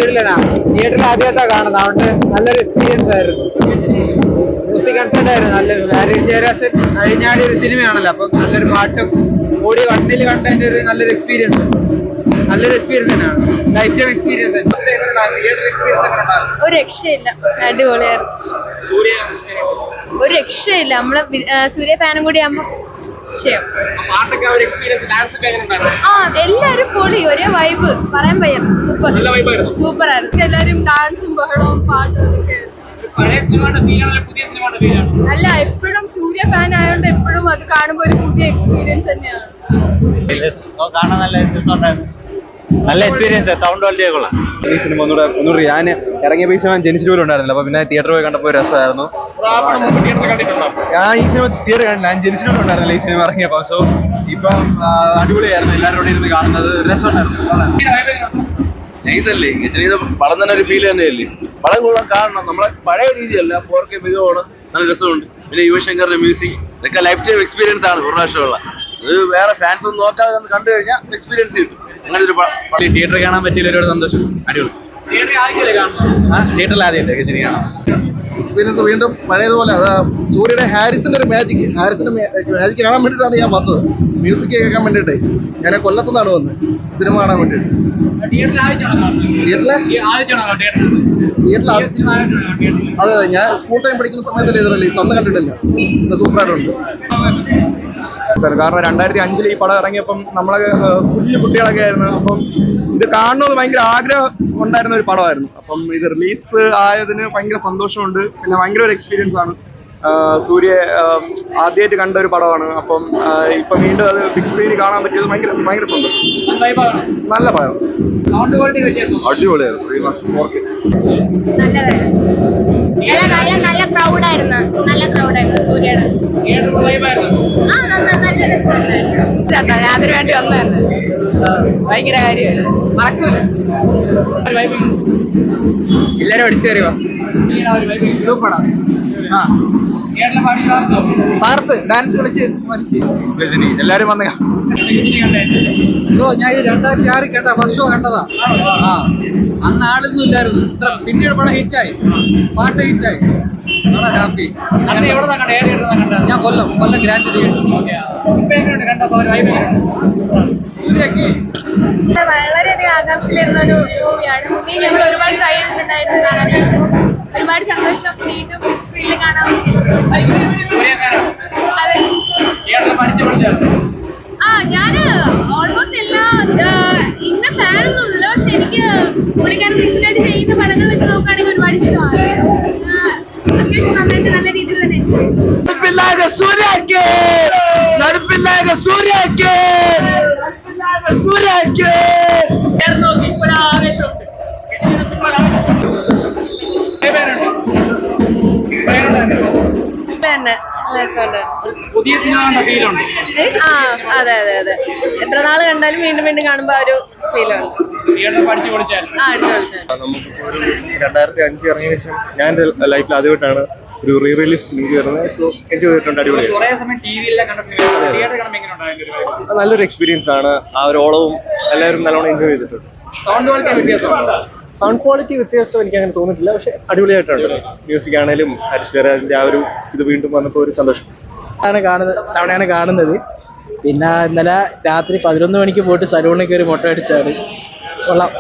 കിടിലനാ. തിയേറ്ററിൽ ആദ്യമായിട്ടാണ് കാണുന്നത്, അതുകൊണ്ട് നല്ലൊരു എക്സ്പീരിയൻസ് ആയിരുന്നു. മ്യൂസിക് കൺസേർട്ട് ആയിരുന്നു. നല്ല മാരേജ് ജയരാജൻ കഴിഞ്ഞാടിയ ഒരു സിനിമയാണല്ലോ, അപ്പം നല്ലൊരു പാട്ടും കൂടി വണ്ണിൽ കണ്ടതിന്റെ ഒരു നല്ലൊരു എക്സ്പീരിയൻസ് തന്നെയാണ്. Life time experience. ഒരു രക്ഷയില്ല, അടിപൊളിയായിരുന്നു. ഒരു രക്ഷയില്ല. നമ്മള് സൂര്യ ഫാനും കൂടി ആകുമ്പോ എല്ലാരും പൊളി, ഒരേ വൈബ്, പറയാൻ വയ്യ. സൂപ്പർ ആയിരുന്നു. എല്ലാരും ഡാൻസും ബഹളവും പാട്ടും ഒക്കെ. അല്ല, എപ്പോഴും സൂര്യ ഫാൻ ആയതുകൊണ്ട് എപ്പോഴും അത് കാണുമ്പോ ഒരു പുതിയ എക്സ്പീരിയൻസ് തന്നെയാണ്. നല്ല എക്സ്പീരിയൻസ്, സൗണ്ട് ക്വാളിറ്റി കൊള്ളാം. ഈ സിനിമ ഒന്നുകൂടെ ഞാൻ ഇറങ്ങിയപ്പോൾ ഈ സിനിമ ജനിച്ചിട്ട് പോലും ഉണ്ടായിരുന്നില്ല, അപ്പൊ പിന്നെ തിയേറ്ററിൽ പോയി കണ്ടപ്പോൾ രസമായിരുന്നു. ഞാൻ ഈ സിനിമ തിയേറ്റർ കണ്ടില്ല, ഞാൻ ജനിച്ചിട്ട് ഉണ്ടായിരുന്നില്ല ഈ സിനിമ ഇറങ്ങിയപ്പോൾ. സോ ഇപ്പം അടിപൊളിയായിരുന്നു, എല്ലാവരും ഇരുന്ന് കാണുന്നത് രസമുണ്ടായിരുന്നു. നൈസല്ലേ, പടം തന്നെ ഒരു ഫീൽ തന്നെയല്ലേ. പടം കൊള്ളാൻ കാരണം നമ്മളെ പഴയ രീതിയല്ല, 4K മികവാണ്, നല്ല രസമുണ്ട്. പിന്നെ യുവശങ്കറിന്റെ മ്യൂസിക് ഇതൊക്കെ ലൈഫ് ടൈം എക്സ്പീരിയൻസ് ആണ്. ഒരു പ്രാവശ്യമുള്ള ഇത് വേറെ ഫാൻസ് ഒന്നും നോക്കാതെ കണ്ടു കഴിഞ്ഞാൽ എക്സ്പീരിയൻസ് കിട്ടും. അങ്ങനെ ഒരു തിയേറ്ററിൽ കാണാൻ പറ്റിയ ഒരു സന്തോഷം. അടിപൊളി. തിയേറ്ററിൽ ആദ്യമായിട്ട് ഗജനി കാണാം. എക്സ്പീരിയൻസ് വീണ്ടും പഴയതുപോലെ. അത് സൂര്യയുടെ ഹാരിസിന്റെ ഒരു മാജിക് കാണാൻ വേണ്ടിയിട്ടാണ് ഞാൻ വന്നത്. മ്യൂസിക് കേൾക്കാൻ വേണ്ടിയിട്ട് ഞാൻ കൊല്ലത്തുനിന്നാണ് വന്നത് സിനിമ കാണാൻ വേണ്ടിയിട്ട്. അതെ, ഞാൻ സ്കൂൾ ടൈം പഠിക്കുന്ന സമയത്തല്ലേ ഇത് റിലീസ്, അന്ന് കണ്ടിട്ടില്ല. സൂപ്പറായിട്ടുണ്ട് സാർ. കാരണം 2005 ഈ പടം ഇറങ്ങിയപ്പം നമ്മളെ കുഞ്ഞു കുട്ടികളൊക്കെ ആയിരുന്നു. അപ്പം ഇത് കാണണമെന്ന് ഭയങ്കര ആഗ്രഹം ഉണ്ടായിരുന്ന ഒരു പടമായിരുന്നു. അപ്പം ഇത് റിലീസ് ആയതിന് ഭയങ്കര സന്തോഷമുണ്ട്. പിന്നെ ഭയങ്കര ഒരു എക്സ്പീരിയൻസ് ആണ്. സൂര്യ ആദ്യമായിട്ട് കണ്ട ഒരു പടമാണ്. അപ്പം ഇപ്പം വീണ്ടും അത് ബിഗ് സ്ക്രീനിൽ കാണാൻ പറ്റിയത് ഭയങ്കര സന്തോഷം. നല്ല പടം, അടിപൊളിയായിരുന്നു. നല്ല ക്രൗഡായിരുന്നു സൂര്യയുടെ. അതിനു വേണ്ടി വന്നതന്നെ. ഭയങ്കര കാര്യമായിരുന്നു, മറക്കൂല. എല്ലാരും അടിച്ചു കയറിയോ? പാർത്ത് ഡാൻസ് കളിച്ച് രജനി എല്ലാരും വന്ന ഞാൻ ഈ 2006 കേട്ട ഫസ്റ്റ് ഷോ കണ്ടതാ. അന്ന് ആളൊന്നും ഇല്ലായിരുന്നു. ഇത്ര പിന്നീട് പടം ഹിറ്റായി, പാട്ട് ഹിറ്റായി. വളരെ ഹാപ്പി. ഞാൻ കൊല്ലം ഗ്രാൻഡ് വളരെയധികം ആകാംക്ഷയിലിരുന്ന ഒരു മൂവിയാണ്. മുന്നേ ഞങ്ങൾ ഒരുപാട് ട്രൈ ചെയ്തിട്ടുണ്ടായിരുന്നു കാണാൻ. ഒരുപാട് സന്തോഷം വീണ്ടും ബിഗ് സ്ക്രീനിൽ കാണാൻ പറ്റും. അതെ, ഞാന് ഓൾമോസ്റ്റ് എല്ലാ ഇന്ന ഫാനൊന്നുമില്ല, പക്ഷെ എനിക്ക് പുള്ളിക്കാരൻ റീസെന്റ് ചെയ്യുന്ന പടങ്ങൾ വെച്ച് നോക്കുകയാണെങ്കിൽ ഒരുപാട് ഇഷ്ടമാണ്. അത്യാവശ്യം നന്നായിട്ട് നല്ല രീതിയിൽ തന്നെ അതെ അതെ അതെ. എത്ര നാള് കണ്ടാലും വീണ്ടും വീണ്ടും കാണുമ്പോ ഒരു ഫീലാണ്. നമുക്ക് 2005 ഇറങ്ങിയ ശേഷം ഞാൻ ലൈഫിൽ ആദ്യമായിട്ടാണ് ഒരു റീ റിലീസ് സിനിമ വരുന്നത്. സോ എൻജോയ് ചെയ്തിട്ടുണ്ട്. അടിപൊളി, നല്ലൊരു എക്സ്പീരിയൻസ് ആണ്. ആ ഒരു ഓളവും എല്ലാവരും നല്ലോണം എൻജോയ് ചെയ്തിട്ടുണ്ട്. സൗണ്ട് ക്വാളിറ്റി വ്യത്യാസം എനിക്ക് അങ്ങനെ തോന്നിയിട്ടില്ല, പക്ഷെ അടിപൊളിയായിട്ടുണ്ട്. മ്യൂസിക് ആണെങ്കിലും ഹരീഷ് ജയരാജിന്റെ ആ ഒരു ഇത് വീണ്ടും വന്നപ്പോൾ ഒരു സന്തോഷം. തവണയാണ് കാണുന്നത്. പിന്നെ ഇന്നലെ രാത്രി 11 മണിക്ക് പോയിട്ട് സലൂണിൽ കയറി മുട്ട അടിച്ചാണ്. കൊള്ളാം.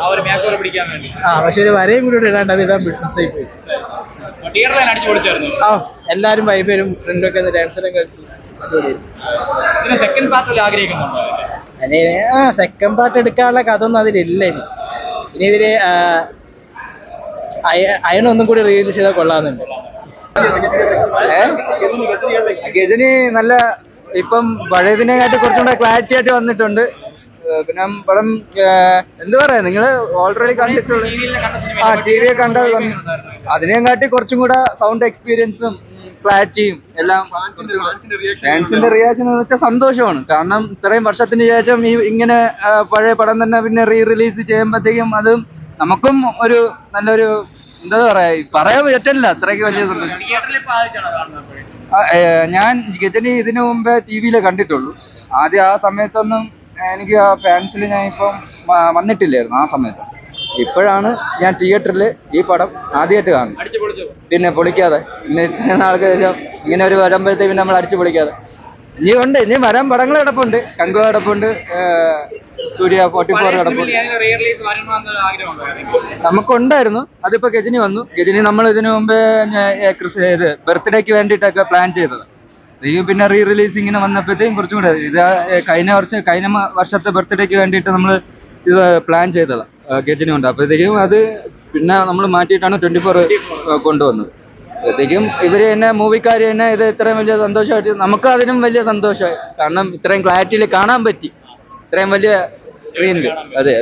പക്ഷെ ഒരു വരയും കൂടി ഇടാണ്ട് അത് ഇടാൻ മിസ്സായി പോയി. എല്ലാരും വൈബരും ഫ്രണ്ടും ഒക്കെ ഡാൻസെല്ലാം കളിച്ചു. സെക്കൻഡ് പാർട്ട് എടുക്കാനുള്ള കഥ ഒന്നും അതിലില്ല. ഇനി ഇതില് അയണൊന്നും കൂടി റിലീസ് ചെയ്താൽ കൊള്ളാന്നുണ്ട്. ഗജനി നല്ല, ഇപ്പം പഴയതിനെക്കാട്ടി കുറച്ചുകൂടെ ക്ലാരിറ്റി ആയിട്ട് വന്നിട്ടുണ്ട്. പിന്നെ പടം എന്ത് പറയാ, നിങ്ങള് ഓൾറെഡി കണ്ടിട്ടുള്ള ടി വി കണ്ടത്, അതിനെയും കാട്ടി കുറച്ചും കൂടെ സൗണ്ട് എക്സ്പീരിയൻസും ക്ലാരിറ്റിയും എല്ലാം. ഫാൻസിന്റെ റിയാക്ഷൻ എന്ന് വെച്ചാൽ സന്തോഷമാണ്. കാരണം ഇത്രയും വർഷത്തിന് ശേഷം ഇങ്ങനെ പഴയ പടം തന്നെ പിന്നെ റീ റിലീസ് ചെയ്യുമ്പോഴത്തേക്കും അത് നമുക്കും ഒരു നല്ലൊരു എന്താ പറയാൻ പറ്റില്ല. അത്രയ്ക്ക് വലിയ സന്തോഷം. ഞാൻ ഗജനി ഇതിനു മുമ്പേ ടി വിയിലെ കണ്ടിട്ടുള്ളൂ. ആദ്യം ആ സമയത്തൊന്നും എനിക്ക് ആ ഫാൻസിൽ ഞാൻ ഇപ്പം വന്നിട്ടില്ലായിരുന്നു ആ സമയത്ത്. ഇപ്പോഴാണ് ഞാൻ തിയേറ്ററിൽ ഈ പടം ആദ്യമായിട്ട് കാണുന്നത്. പിന്നെ പൊളിക്കാതെ, പിന്നെ ഇത്രയും നാൾക്ക് ശേഷം ഇങ്ങനെ ഒരു വരുമ്പോഴത്തേക്ക് പിന്നെ നമ്മൾ അടിച്ചു പൊളിക്കാതെ. ഇനി വരാൻ പടങ്ങൾ കിടപ്പുണ്ട്. കങ്കു കിടപ്പുണ്ട്, സൂര്യ 44 കിടപ്പുണ്ട്. നമുക്കുണ്ടായിരുന്നു, അതിപ്പോ ഗജനി വന്നു. ഗജനി നമ്മൾ ഇതിനു മുമ്പ് ഇത് ബർത്ത്ഡേക്ക് വേണ്ടിയിട്ടൊക്കെ പ്ലാൻ ചെയ്തത്. പിന്നെ റീ റിലീസിങ്ങിന് വന്നപ്പോഴത്തേക്കും കുറച്ചും കൂടെ ഇത് കഴിഞ്ഞ വർഷത്തെ ബർത്ത്ഡേക്ക് വേണ്ടിയിട്ട് നമ്മൾ ഇത് പ്ലാൻ ചെയ്തതാണ്. ഗജനി ഉണ്ട്. അപ്പോഴത്തേക്കും അത് പിന്നെ നമ്മൾ മാറ്റിയിട്ടാണ് 24 കൊണ്ടുവന്നത്. അപ്പോഴത്തേക്കും ഇവര് തന്നെ മൂവിക്കാർ തന്നെ ഇത് ഇത്രയും വലിയ സന്തോഷമായിട്ട്, നമുക്ക് അതിനും വലിയ സന്തോഷമായി. കാരണം ഇത്രയും ക്ലാരിറ്റിയിൽ കാണാൻ പറ്റി, ഇത്രയും വലിയ സ്ക്രീനിൽ. അതെ.